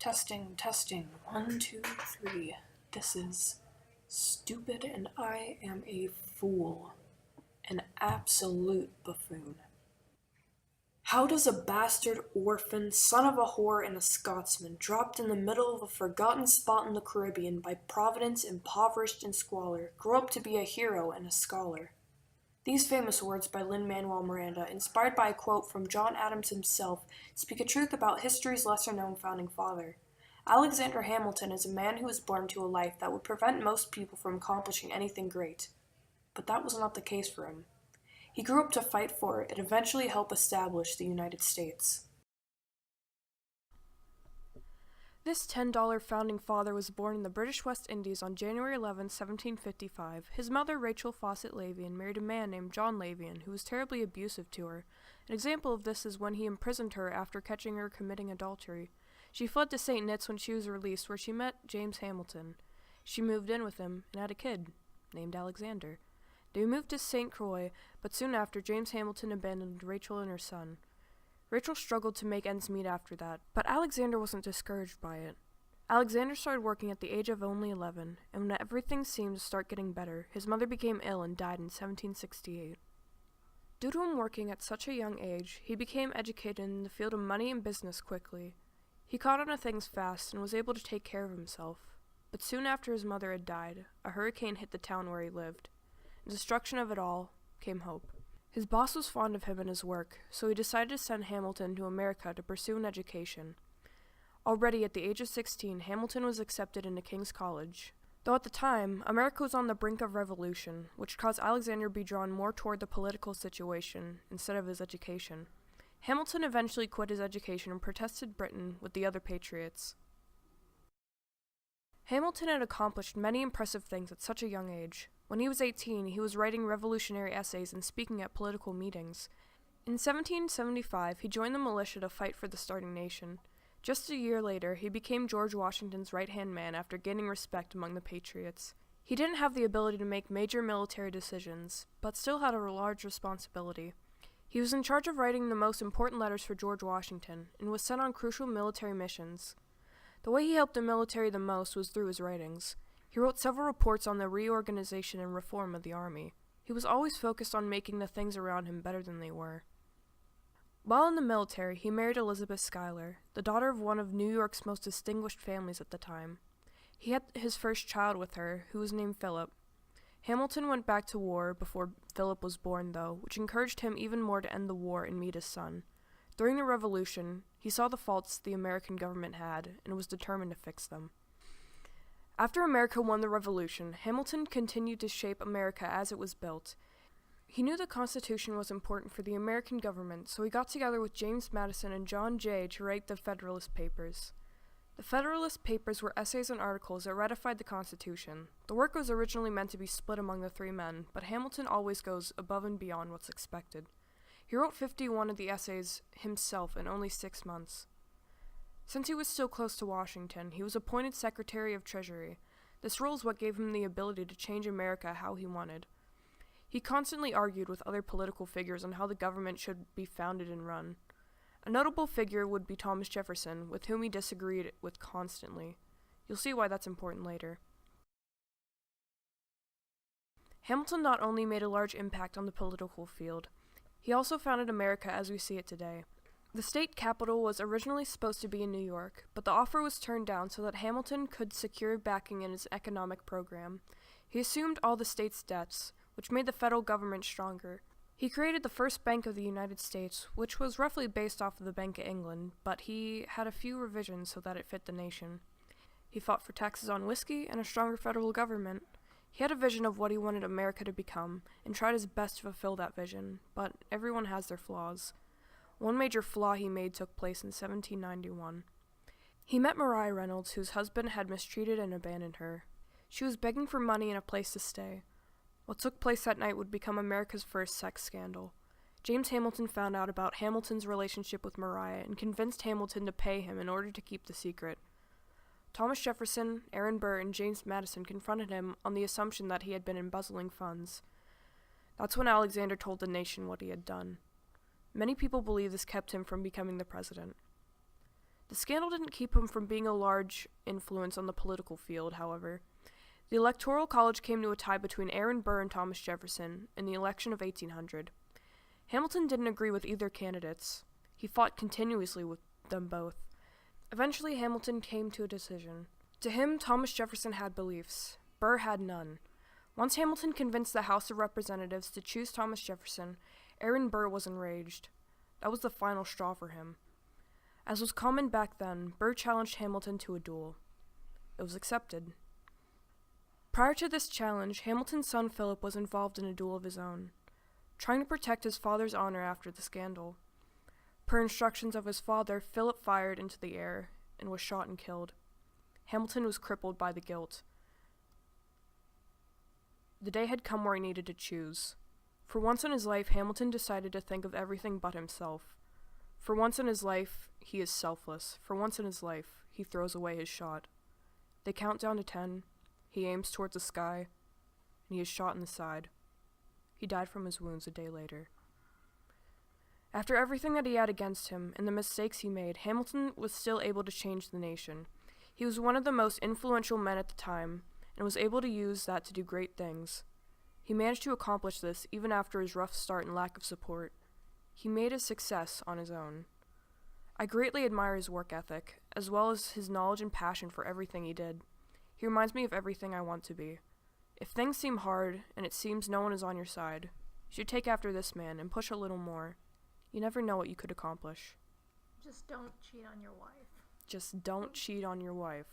Testing, testing. 1, 2, 3. This is stupid and I am a fool. An absolute buffoon. How does a bastard orphan, son of a whore and a Scotsman, dropped in the middle of a forgotten spot in the Caribbean by Providence, impoverished and squalor, grow up to be a hero and a scholar? These famous words by Lin-Manuel Miranda, inspired by a quote from John Adams himself, speak a truth about history's lesser-known founding father. Alexander Hamilton is a man who was born to a life that would prevent most people from accomplishing anything great. But that was not the case for him. He grew up to fight for and eventually help establish the United States. This $10 founding father was born in the British West Indies on January 11, 1755. His mother, Rachel Fawcett Lavian, married a man named John Lavian, who was terribly abusive to her. An example of this is when he imprisoned her after catching her committing adultery. She fled to St. Neots when she was released, where she met James Hamilton. She moved in with him and had a kid, named Alexander. They moved to St. Croix, but soon after, James Hamilton abandoned Rachel and her son. Rachel struggled to make ends meet after that, but Alexander wasn't discouraged by it. Alexander started working at the age of only 11, and when everything seemed to start getting better, his mother became ill and died in 1768. Due to him working at such a young age, he became educated in the field of money and business quickly. He caught on to things fast and was able to take care of himself. But soon after his mother had died, a hurricane hit the town where he lived. In destruction of it all came hope. His boss was fond of him and his work, so he decided to send Hamilton to America to pursue an education. Already at the age of 16, Hamilton was accepted into King's College. Though at the time, America was on the brink of revolution, which caused Alexander to be drawn more toward the political situation instead of his education. Hamilton eventually quit his education and protested Britain with the other patriots. Hamilton had accomplished many impressive things at such a young age. When he was 18, he was writing revolutionary essays and speaking at political meetings. In 1775, he joined the militia to fight for the starting nation. Just a year later, he became George Washington's right-hand man after gaining respect among the patriots. He didn't have the ability to make major military decisions, but still had a large responsibility. He was in charge of writing the most important letters for George Washington, and was sent on crucial military missions. The way he helped the military the most was through his writings. He wrote several reports on the reorganization and reform of the army. He was always focused on making the things around him better than they were. While in the military, he married Elizabeth Schuyler, the daughter of one of New York's most distinguished families at the time. He had his first child with her, who was named Philip. Hamilton went back to war before Philip was born, though, which encouraged him even more to end the war and meet his son. During the Revolution, he saw the faults the American government had and was determined to fix them. After America won the Revolution, Hamilton continued to shape America as it was built. He knew the Constitution was important for the American government, so he got together with James Madison and John Jay to write the Federalist Papers. The Federalist Papers were essays and articles that ratified the Constitution. The work was originally meant to be split among the three men, but Hamilton always goes above and beyond what's expected. He wrote 51 of the essays himself in only 6 months. Since he was still close to Washington, he was appointed Secretary of Treasury. This role is what gave him the ability to change America how he wanted. He constantly argued with other political figures on how the government should be founded and run. A notable figure would be Thomas Jefferson, with whom he disagreed with constantly. You'll see why that's important later. Hamilton not only made a large impact on the political field, he also founded America as we see it today. The state capital was originally supposed to be in New York, but the offer was turned down so that Hamilton could secure backing in his economic program. He assumed all the state's debts, which made the federal government stronger. He created the first Bank of the United States, which was roughly based off of the Bank of England, but he had a few revisions so that it fit the nation. He fought for taxes on whiskey and a stronger federal government. He had a vision of what he wanted America to become, and tried his best to fulfill that vision, but everyone has their flaws. One major flaw he made took place in 1791. He met Maria Reynolds, whose husband had mistreated and abandoned her. She was begging for money and a place to stay. What took place that night would become America's first sex scandal. James Hamilton found out about Hamilton's relationship with Maria and convinced Hamilton to pay him in order to keep the secret. Thomas Jefferson, Aaron Burr, and James Madison confronted him on the assumption that he had been embezzling funds. That's when Alexander told the nation what he had done. Many people believe this kept him from becoming the president. The scandal didn't keep him from being a large influence on the political field, however. The Electoral College came to a tie between Aaron Burr and Thomas Jefferson in the election of 1800. Hamilton didn't agree with either candidates. He fought continuously with them both. Eventually, Hamilton came to a decision. To him, Thomas Jefferson had beliefs. Burr had none. Once Hamilton convinced the House of Representatives to choose Thomas Jefferson, Aaron Burr was enraged. That was the final straw for him. As was common back then, Burr challenged Hamilton to a duel. It was accepted. Prior to this challenge, Hamilton's son Philip was involved in a duel of his own, trying to protect his father's honor after the scandal. Per instructions of his father, Philip fired into the air and was shot and killed. Hamilton was crippled by the guilt. The day had come where he needed to choose. For once in his life, Hamilton decided to think of everything but himself. For once in his life, he is selfless. For once in his life, he throws away his shot. They count down to 10. He aims towards the sky, and he is shot in the side. He died from his wounds a day later. After everything that he had against him and the mistakes he made, Hamilton was still able to change the nation. He was one of the most influential men at the time, and was able to use that to do great things. He managed to accomplish this even after his rough start and lack of support. He made his success on his own. I greatly admire his work ethic, as well as his knowledge and passion for everything he did. He reminds me of everything I want to be. If things seem hard, and it seems no one is on your side, you should take after this man and push a little more. You never know what you could accomplish. Just don't cheat on your wife. Just don't cheat on your wife.